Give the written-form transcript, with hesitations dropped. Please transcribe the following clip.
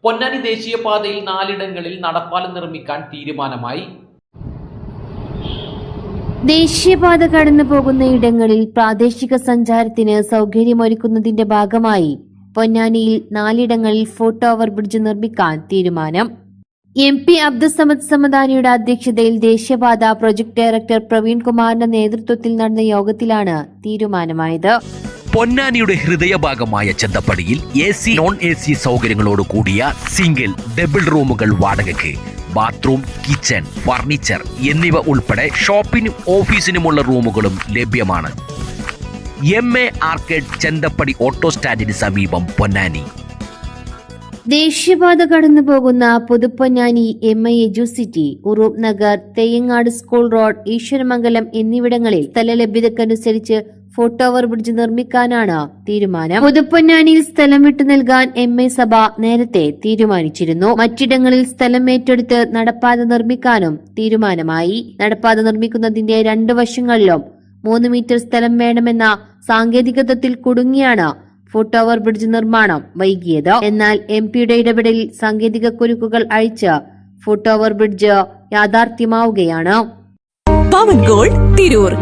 പൊന്നാനി ദേശീയപാതയിൽ 4 നടപ്പാലം നിർമ്മിക്കാൻ തീരുമാനമായി. ദേശീയപാത കടന്നു പോകുന്ന ഇടങ്ങളിൽ പ്രാദേശിക സഞ്ചാരത്തിന് സൗകര്യമൊരുക്കുന്നതിന്റെ ഭാഗമായി പൊന്നാനിയിൽ 4 ഫുട് ഓവർ ബ്രിഡ്ജ് നിർമ്മിക്കാൻ തീരുമാനം. MP അബ്ദുസമദ് സമദാനിയുടെ അധ്യക്ഷതയിൽ ദേശീയപാത പ്രൊജക്ട് ഡയറക്ടർ പ്രവീൺ കുമാറിന്റെ നേതൃത്വത്തിൽ നടന്ന യോഗത്തിലാണ് തീരുമാനമായത്. പൊന്നാനിയുടെ ഹൃദയഭാഗമായ ചെന്തപ്പടിയിൽ AC, നോൺ AC സൗകര്യങ്ങളോട് കൂടിയ സിംഗിൾ, ഡബിൾ റൂമുകൾ വാടകയ്ക്ക്, ബാത്റൂം, കിച്ചൺ, ഫർണിച്ചർ എന്നിവ ഉൾപ്പെടെ ഷോപ്പിനും ഓഫീസിനുമുള്ള റൂമുകളും ലഭ്യമാണ്. MA ആർക്കേഡ്, ചെന്തപ്പടി ഓട്ടോ സ്റ്റാൻഡിന് സമീപം, പൊന്നാനി. ദേശീയപാത കടന്നു പോകുന്ന Puthuponnani, MI educity, Uroob Nagar, Theyyangad school road, Eswaramangalam എന്നിവിടങ്ങളിൽ സ്ഥലലഭ്യതക്കനുസരിച്ച് ഫുട് ഓവർ ബ്രിഡ്ജ് നിർമ്മിക്കാനാണ് തീരുമാനം. പുതുപ്പൊന്നാനിയിൽ സ്ഥലം വിട്ടു നൽകാൻ MI സഭ നേരത്തെ തീരുമാനിച്ചിരുന്നു. മറ്റിടങ്ങളിൽ സ്ഥലം ഏറ്റെടുത്ത് നടപ്പാത നിർമ്മിക്കാനും തീരുമാനമായി. നടപ്പാത നിർമ്മിക്കുന്നതിന്റെ 2 വശങ്ങളിലും 3 മീറ്റർ സ്ഥലം വേണമെന്ന സാങ്കേതികത്വത്തിൽ കുടുങ്ങിയാണ് ഫുട് ഓവർ ബ്രിഡ്ജ് നിർമ്മാണം വൈകിയത്. എന്നാൽ MPയുടെ ഇടപെടലിൽ സാങ്കേതിക കുരുക്കുകൾ അഴിച്ച് ഫുട് ഓവർ ബ്രിഡ്ജ് യാഥാർത്ഥ്യമാവുകയാണ്. പവൻ ഗോൾഡ് തിരൂർ.